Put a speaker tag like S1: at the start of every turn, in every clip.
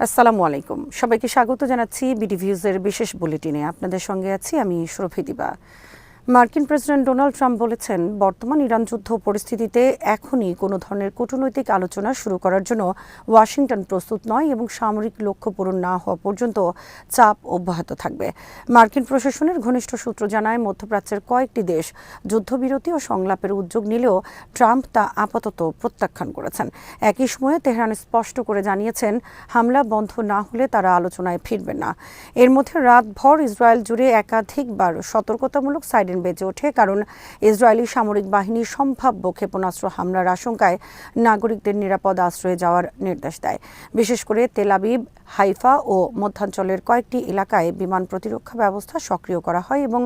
S1: আসসালামু আলাইকুম, সবাইকে স্বাগত জানাচ্ছি বিডিভিউজের বিশেষ বুলেটিনে। আপনাদের সঙ্গে আছি আমি সুরভি দিবা। মার্কিন প্রেসিডেন্ট ডোনাল্ড ট্রাম্প বলেছেন, বর্তমান ইরান যুদ্ধ পরিস্থিতিতে এখনই কোনো ধরনের কূটনৈতিক আলোচনা শুরু করার জন্য ওয়াশিংটন প্রস্তুত নয় এবং সামরিক লক্ষ্য পূরণ না হওয়া পর্যন্ত চাপ অব্যাহত থাকবে। মার্কিন প্রশাসনের ঘনিষ্ঠ সূত্র জানায়, মধ্যপ্রাচ্যের কয়েকটি দেশ যুদ্ধবিরতি ও সংলাপের উদ্যোগ নিলেও ট্রাম্প তা আপাতত প্রত্যাখ্যান করেছেন। একই সময়ে তেহরান স্পষ্ট করে জানিয়েছেন, হামলা বন্ধ না হলে তারা আলোচনায় ফিরবেন না। এর মধ্যে রাতভর ইসরায়েল জুড়ে একাধিকবার সতর্কতামূলক সাইরেন বেজে ওঠে, কারণ ইসরায়েলি সামরিক বাহিনী সম্ভাব্য ক্ষেপণাস্ত্র হামলার আশঙ্কায় নাগরিকদের নিরাপদ আশ্রয়ে যাওয়ার নির্দেশ দেয়। বিশেষ করে তেল আবিব, হাইফা ও মধ্যাঞ্চলের কয়েকটি এলাকায় বিমান প্রতিরক্ষা ব্যবস্থা সক্রিয় করা হয় এবং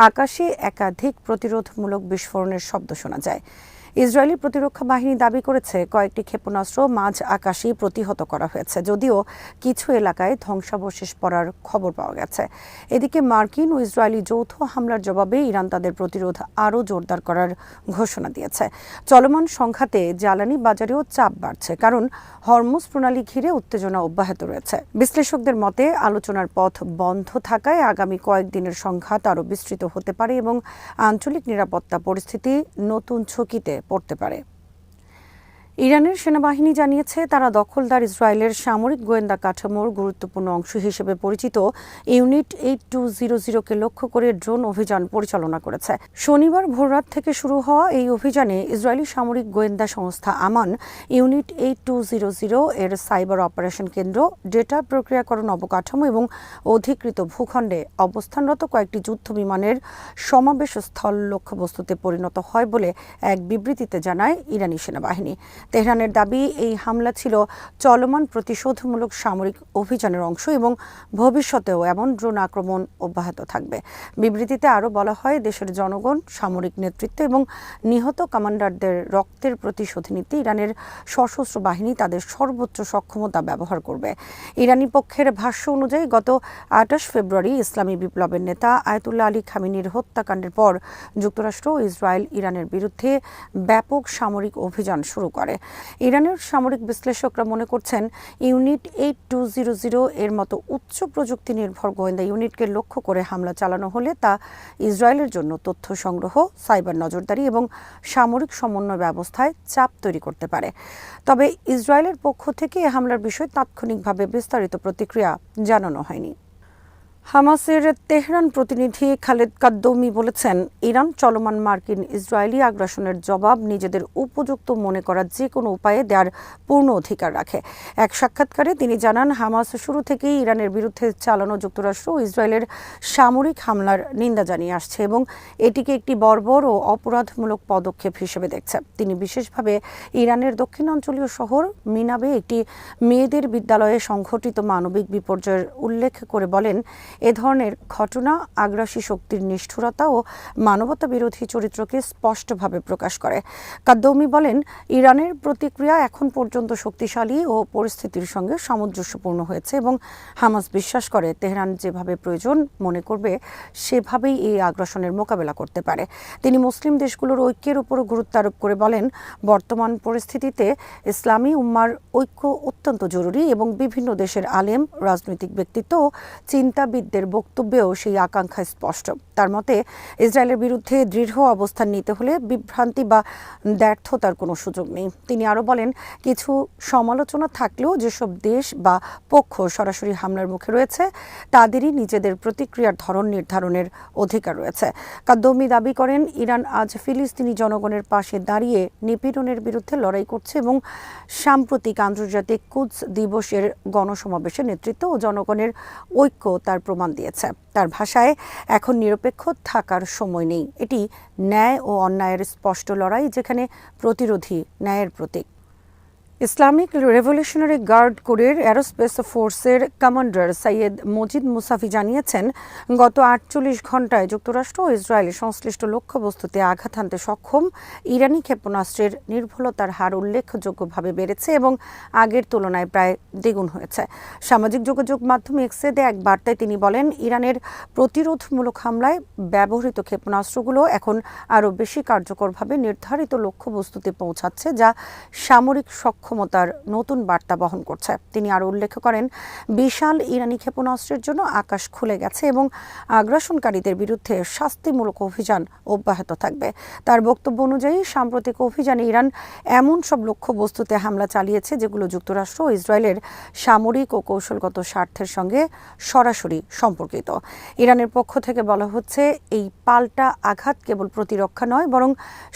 S1: আকাশে একাধিক প্রতিরোধমূলক বিস্ফোরণের শব্দ শোনা যায়। ইসরায়েলি প্রতিরক্ষা বাহিনী দাবি করেছে, কয়েকটি ক্ষেপণাস্ত্র মাঝ আকাশেই প্রতিহত করা হয়েছে, যদিও কিছু এলাকায় ধ্বংসাবশেষ পড়ার খবর পাওয়া গেছে। এদিকে মার্কিন ও ইসরায়েলি যৌথ হামলার জবাবে ইরান তাদের প্রতিরোধ আরও জোরদার করার ঘোষণা দিয়েছে। চলমান সংঘাতে জ্বালানি বাজারেও চাপ বাড়ছে, কারণ হরমুজ প্রণালী ঘিরে উত্তেজনা অব্যাহত রয়েছে। বিশ্লেষকদের মতে, আলোচনার পথ বন্ধ থাকায় আগামী কয়েকদিনের সংঘাত আরও বিস্তৃত হতে পারে এবং আঞ্চলিক নিরাপত্তা পরিস্থিতি নতুন ঝুঁকিতে পড়তে পারে। ইরানের সেনাবাহিনী জানিয়েছে, তারা দখলদার ইসরায়েলের সামরিক গোয়েন্দা কাঠামোর গুরুত্বপূর্ণ অংশ হিসেবে পরিচিত ইউনিট 8200-কে লক্ষ্য করে ড্রোন অভিযান পরিচালনা করেছে। শনিবার ভোররাত থেকে শুরু হওয়া এই অভিযানে ইসরায়েলি সামরিক গোয়েন্দা সংস্থা আমান ইউনিট 8200 এর সাইবার অপারেশন কেন্দ্র, ডেটা প্রক্রিয়াকরণ অবকাঠামো এবং অধিকৃত ভূখণ্ডে অবস্থানরত কয়েকটি যুদ্ধ বিমানের সমাবেশ স্থল লক্ষ্যবস্তুতে পরিণত হয় বলে এক বিবৃতিতে জানায় ইরানি সেনাবাহিনী। তেহরানের দাবি, এই হামলা ছিল চলমান প্রতিশোধমূলক সামরিক অভিযানের অংশ এবং ভবিষ্যতেও এমন ড্রোন আক্রমণ অব্যাহত থাকবে। বিবৃতিতে আরও বলা হয়, দেশের জনগণ, সামরিক নেতৃত্ব এবং নিহত কমান্ডারদের রক্তের প্রতিশোধ নিতে ইরানের সশস্ত্র বাহিনী তাদের সর্বোচ্চ সক্ষমতা ব্যবহার করবে। ইরানি পক্ষের ভাষ্য অনুযায়ী, গত 28 ফেব্রুয়ারি ইসলামী বিপ্লবের নেতা আয়াতুল্লাহ আলী খামেনির হত্যাকাণ্ডের পর যুক্তরাষ্ট্র ও ইসরায়েল ইরানের বিরুদ্ধে ব্যাপক সামরিক অভিযান শুরু করে। ইরানের সামরিক বিশ্লেষকরা মনে করছেন, ইউনিট 8200 এর মতো উচ্চ প্রযুক্তি নির্ভর গোয়েন্দা ইউনিটকে লক্ষ্য করে হামলা চালানো হলে তা ইসরায়েলের জন্য তথ্য সংগ্রহ, সাইবার নজরদারি এবং সামরিক সমন্বয় ব্যবস্থায় চাপ তৈরি করতে পারে। তবে ইসরায়েলের পক্ষ থেকে এ হামলার বিষয়ে তাৎক্ষণিকভাবে বিস্তারিত প্রতিক্রিয়া জানানো হয়নি। হামাসের তেহরান প্রতিনিধি খালেদ কাদ্দৌমি বলেছেন, ইরান চলমান মার্কিন ইসরায়েলি আগ্রাসনের জবাব নিজেদের উপযুক্ত মনে করা যে কোনো উপায়ে দেওয়ার পূর্ণ অধিকার রাখে। এক সাক্ষাৎকারে তিনি জানান, হামাস শুরু থেকেই ইরানের বিরুদ্ধে চালানো যুক্তরাষ্ট্র ও ইসরায়েলের সামরিক হামলার নিন্দা জানিয়ে আসছে এবং এটিকে একটি বর্বর ও অপরাধমূলক পদক্ষেপ হিসেবে দেখছে। তিনি বিশেষভাবে ইরানের দক্ষিণাঞ্চলীয় শহর মিনাবে একটি মেয়েদের বিদ্যালয়ে সংঘটিত মানবিক বিপর্যয়ের উল্লেখ করে বলেন, এ ধরনের ঘটনা আগ্রাসী শক্তির নিষ্ঠুরতা ও মানবতা বিরোধী চরিত্রকে স্পষ্টভাবে প্রকাশ করে। কাদ্দৌমি বলেন, ইরানের প্রতিক্রিয়া এখন পর্যন্ত শক্তিশালী ও পরিস্থিতির সঙ্গে সামঞ্জস্যপূর্ণ হয়েছে এবং হামাস বিশ্বাস করে, তেহরান যেভাবে প্রয়োজন মনে করবে সেভাবেই এই আগ্রাসনের মোকাবেলা করতে পারে। তিনি মুসলিম দেশগুলোর ঐক্যের উপরও গুরুত্ব আরোপ করে বলেন, বর্তমান পরিস্থিতিতে ইসলামী উম্মার ঐক্য অত্যন্ত জরুরি এবং বিভিন্ন দেশের আলেম, রাজনৈতিক ব্যক্তিত্ব ও চিন্তাবিদদের বক্তব্যেও সেই আকাঙ্ক্ষা স্পষ্ট। তার মতে, ইসরায়েলের বিরুদ্ধে দৃঢ় অবস্থান নিতে হলে বিভ্রান্তি বা ব্যর্থতার কোনো সুযোগ নেই। তিনি আরও বলেন, কিছু সমালোচনা থাকলেও যেসব দেশ বা পক্ষ সরাসরি হামলার মুখে রয়েছে তাদেরই নিজেদের প্রতিক্রিয়ার ধরন নির্ধারণের অধিকার রয়েছে। কাদ্দৌমি দাবি করেন, ইরান আজ ফিলিস্তিনি জনগণের পাশে দাঁড়িয়ে নিপীড়নের বিরুদ্ধে লড়াই করছে এবং সাম্প্রতিক আন্তর্জাতিক কুদস দিবসের গণসমাবেশে নেতৃত্ব ও জনগণের ঐক্য তার প্রমাণ দিয়েছে। তার ভাষায়, এখন নিরপেক্ষ থাকার সময় নেই। এটি ন্যায় ও অন্যায়ের স্পষ্ট লড়াই, যেখানে প্রতিরোধী ন্যায়ের প্রতীক। ইসলামিক রেভলিউশনারি গার্ড কোরের অ্যারোস্পেস ফোর্সের কমান্ডার সৈয়দ মজিদ মুসাফি জানিয়েছেন, গত 48 ঘণ্টায় যুক্তরাষ্ট্র ও ইসরায়েলের সংশ্লিষ্ট লক্ষ্যবস্তুতে আঘাত হানতে সক্ষম ইরানি ক্ষেপণাস্ত্রের নির্ভুলতার হার উল্লেখযোগ্যভাবে বেড়েছে এবং আগের তুলনায় প্রায় দ্বিগুণ হয়েছে। সামাজিক যোগাযোগ মাধ্যম এক্সে দেয়া এক বার্তায় তিনি বলেন, ইরানের প্রতিরোধমূলক হামলায় ব্যবহৃত ক্ষেপণাস্ত্রগুলো এখন আরও বেশি কার্যকরভাবে নির্ধারিত লক্ষ্যবস্তুতে পৌঁছাচ্ছে, যা সামরিক সক্ষমতা সক্ষমতার নতুন বার্তা বহন করছে। তিনি আরও উল্লেখ করেন, বিশাল ইরানি ক্ষেপণাস্ত্রের জন্য আকাশ খুলে গেছে এবং আগ্রাসনকারীদের বিরুদ্ধে শাস্তিমূলক অভিযান অব্যাহত থাকবে। তার বক্তব্য অনুযায়ী সাম্প্রতিক অভিযানে ইরান এমন সব লক্ষ্যবস্তুতে হামলা চালিয়েছে যেগুলো যুক্তরাষ্ট্র ও ইসরায়েলের সামরিক ও কৌশলগত স্বার্থের সঙ্গে সরাসরি সম্পর্কিত। ইরানের পক্ষ থেকে বলা হচ্ছে, এই পাল্টা আঘাত কেবল প্রতিরক্ষা নয়, বরং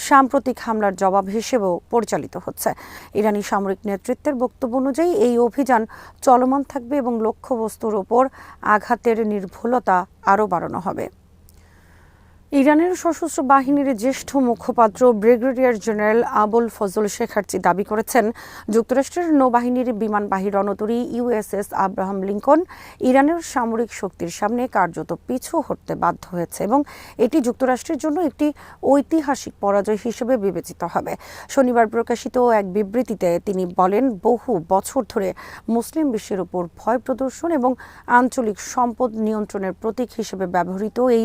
S1: সাম্প্রতিক হামলার জবাব হিসেবেও পরিচালিত হচ্ছে। ইরানি সামরিক নেতৃত্বের বক্তব্য অনুযায়ী এই অভিযান চলমান থাকবে এবং লক্ষ্যবস্তুর ওপর আঘাতের নির্ভুলতা আরও বাড়ানো হবে। ইরানের সশস্ত্র বাহিনীর জ্যেষ্ঠ মুখপাত্র ব্রিগেডিয়ার জেনারেল আবুল ফজল শেখার্চি দাবি করেছেন, যুক্তরাষ্ট্রের নৌবাহিনীর বিমানবাহী রণতরী ইউএসএস আব্রাহাম লিঙ্কন ইরানের সামরিক শক্তির সামনে কার্যত পিছু হটতে বাধ্য হয়েছে এবং এটি যুক্তরাষ্ট্রের জন্য একটি ঐতিহাসিক পরাজয় হিসেবে বিবেচিত হবে। শনিবার প্রকাশিত এক বিবৃতিতে তিনি বলেন, বহু বছর ধরে মুসলিম বিশ্বের উপর ভয় প্রদর্শন এবং আঞ্চলিক সম্পদ নিয়ন্ত্রণের প্রতীক হিসেবে ব্যবহৃত এই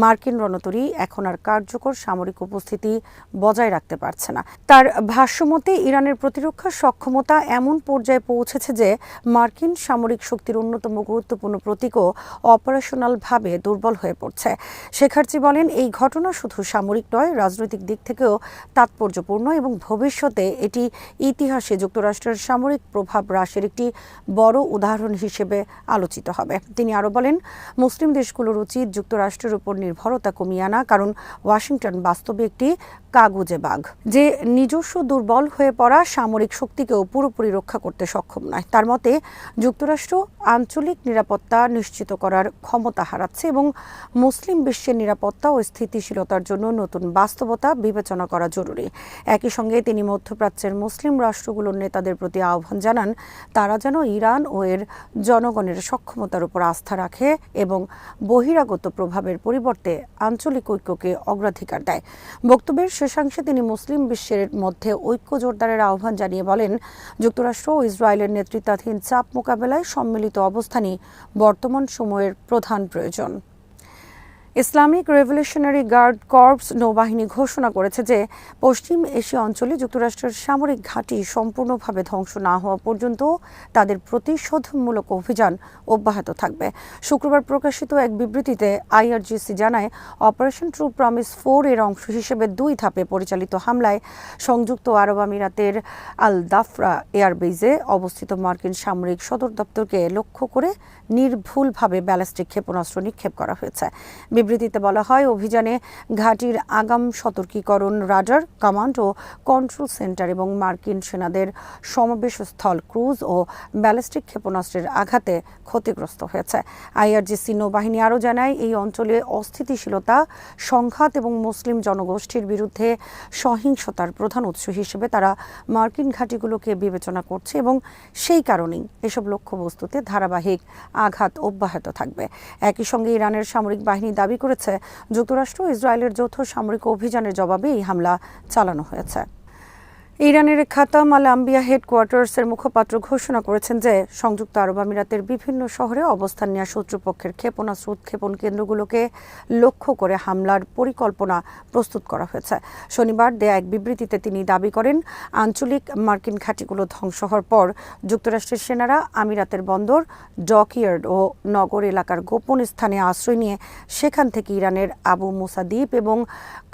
S1: মার্কিন রণতরী এখন আর কার্যকর সামরিক উপস্থিতি বজায় রাখতে পারছে না। তার ভাষ্যমতে, ইরানের প্রতিরক্ষা সক্ষমতা এমন পর্যায়ে পৌঁছেছে যে মার্কিন সামরিক শক্তির অন্যতম গুরুত্বপূর্ণ প্রতীকও অপারেশনালভাবে দুর্বল হয়ে পড়ছে। শেখার্চি বলেন, এই ঘটনা শুধু সামরিক নয়, রাজনৈতিক দিক থেকেও তাৎপর্যপূর্ণ এবং ভবিষ্যতে এটি ইতিহাসে যুক্তরাষ্ট্রের সামরিক প্রভাব হ্রাসের একটি বড় উদাহরণ হিসেবে আলোচিত হবে। তিনি আরও বলেন, মুসলিম দেশগুলোর উচিত যুক্তরাষ্ট্রের উপর নির্ভরতা কমিয়ে আনা, কারণ ওয়াশিংটন বাস্তবে একটি কাগুজে বাঘ, যে নিজস্ব দুর্বল হয়ে পড়া সামরিক শক্তিকেও পুরোপুরি রক্ষা করতে সক্ষম নয়। তার মতে, যুক্তরাষ্ট্র আঞ্চলিক নিরাপত্তা নিশ্চিত করার ক্ষমতা হারাচ্ছে এবং মুসলিম বিশ্বের নিরাপত্তা ও স্থিতিশীলতার জন্য নতুন বাস্তবতা বিবেচনা করা জরুরি। একই সঙ্গে তিনি মধ্যপ্রাচ্যের মুসলিম রাষ্ট্রগুলোর নেতাদের প্রতি আহ্বান জানান, তারা যেন ইরান ও এর জনগণের সক্ষমতার উপর আস্থা রাখে এবং বহিরাগত প্রভাবের পরিবর্তে আঞ্চলিক ঐক্যকে অগ্রাধিকার দেয়। বক্তব্যের শেষাংশে তিনি মুসলিম বিশ্বের মধ্যে ঐক্য জোরদারের আহ্বান জানিয়ে বলেন, যুক্তরাষ্ট্র ও ইসরায়েলের নেতৃত্বাধীন চাপ মোকাবেলায় সম্মিলিত অবস্থানই বর্তমান সময়ের প্রধান প্রয়োজন। ইসলামিক রেভলিউশনারি গার্ড কর্পস নৌবাহিনী ঘোষণা করেছে যে পশ্চিম এশিয়া অঞ্চলে যুক্তরাষ্ট্রের সামরিক ঘাঁটি সম্পূর্ণভাবে ধ্বংস না হওয়া পর্যন্ত তাদের প্রতিশোধমূলক অভিযান অব্যাহত থাকবে। শুক্রবার প্রকাশিত এক বিবৃতিতে আইআরজিসি জানায়, অপারেশন ট্রু প্রমিস 4 এর অংশ হিসেবে 2 ধাপে পরিচালিত হামলায় সংযুক্ত আরব আমিরাতের আল দাফরা এয়ারবেজে অবস্থিত মার্কিন সামরিক সদর দপ্তরকে লক্ষ্য করে নির্ভুলভাবে ব্যালিস্টিক ক্ষেপণাস্ত্র নিক্ষেপ করা হয়েছে। বিবৃতিতে বলা হয়, অভিযানে ঘাঁটির আগাম সতর্কীকরণ রাডার, কমান্ড ও কন্ট্রোল সেন্টার এবং মার্কিন সেনাদের সমাবেশস্থল ক্রুজ ও ব্যালিস্টিক ক্ষেপণাস্ত্রের আঘাতে ক্ষতিগ্রস্ত হয়েছে। আইআরজিসি নৌবাহিনী আরও জানায়, এই অঞ্চলে অস্থিতিশীলতা, সংঘাত এবং মুসলিম জনগোষ্ঠীর বিরুদ্ধে সহিংসতার প্রধান উৎস হিসেবে তারা মার্কিন ঘাঁটিগুলোকে বিবেচনা করছে এবং সেই কারণেই এসব লক্ষ্যবস্তুতে ধারাবাহিক আঘাত অব্যাহত থাকবে। একই সঙ্গে ইরানের সামরিক বাহিনী দাবি করেছে, যুক্তরাষ্ট্র ও ইসরায়েলের যৌথ সামরিক অভিযানের জবাবে এই হামলা চালানো হয়েছে। ইরানের খাতাম আল আম্বিয়া হেডকোয়ার্টার্সের মুখপাত্র ঘোষণা করেছেন যে সংযুক্ত আরব আমিরাতের বিভিন্ন শহরে অবস্থান নেওয়া শত্রুপক্ষের ক্ষেপণাস্ত্র উৎক্ষেপণ কেন্দ্রগুলোকে লক্ষ্য করে হামলার পরিকল্পনা প্রস্তুত করা হয়েছে। শনিবার দেয়া এক বিবৃতিতে তিনি দাবি করেন, আঞ্চলিক মার্কিন ঘাঁটিগুলো ধ্বংস হওয়ার পর যুক্তরাষ্ট্রের সেনারা আমিরাতের বন্দর, ডকইয়ার্ড ও নগর এলাকার গোপন স্থানে আশ্রয় নিয়ে সেখান থেকে ইরানের আবু মুসা দ্বীপ এবং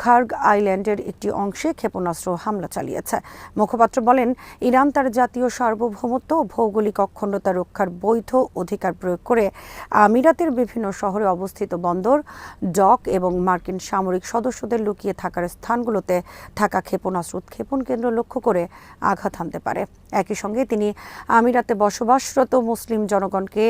S1: খার্গ আইল্যান্ডের একটি অংশে ক্ষেপণাস্ত্র হামলা চালিয়েছে। মুখপাত্র বলেন, ইরান তার জাতীয় সার্বভৌমত্ব ও ভৌগোলিক অখণ্ডতা রক্ষার বৈধ অধিকার প্রয়োগ করে আমিরাতের বিভিন্ন শহরে অবস্থিত বন্দর, ডক এবং মার্কিন সামরিক সদস্যদের লুকিয়ে থাকার স্থানগুলোতে থাকা ক্ষেপণাস্ত্র উৎক্ষেপণ কেন্দ্র লক্ষ্য করে আঘাত হানতে পারে। একই সঙ্গে তিনি আমিরাতে বসবাসরত মুসলিম জনগণকে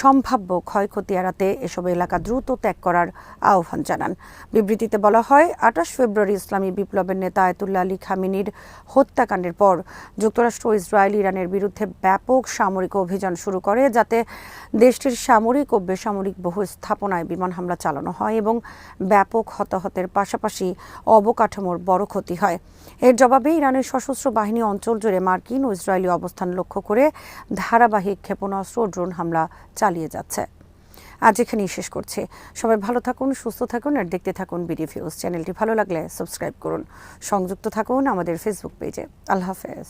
S1: সম্ভাব্য ক্ষয়ক্ষতি এড়াতে এসব এলাকা দ্রুত ত্যাগ করার আহ্বান জানান। বিবৃতিতে বলা হয়, 28 ফেব্রুয়ারি ইসলামী বিপ্লবের নেতা আয়াতুল্লাহ আলী খামেনির হত্যাকাণ্ডের পর যুক্তরাষ্ট্র ও ইসরায়েল ইরানের বিরুদ্ধে ব্যাপক সামরিক অভিযান শুরু করে, যাতে দেশটির সামরিক ও বেসামরিক বহু স্থাপনায় বিমান হামলা চালানো হয় এবং ব্যাপক হতাহতের পাশাপাশি অবকাঠামোর বড় ক্ষতি হয়। এর জবাবে ইরানের সশস্ত্র বাহিনী অঞ্চল জুড়ে মার্কিন ও ইসরায়েলি অবস্থান লক্ষ্য করে ধারাবাহিক ক্ষেপণাস্ত্র ও ড্রোন হামলা চালিয়ে যাচ্ছে। আজ এখানেই শেষ করছি। সবাই ভালো থাকুন, সুস্থ থাকুন আর দেখতে থাকুন বিডি ভিউজ। চ্যানেলটি ভালো লাগলে সাবস্ক্রাইব করুন। সংযুক্ত থাকুন আমাদের ফেসবুক পেজে। আল্লাহ হাফেজ।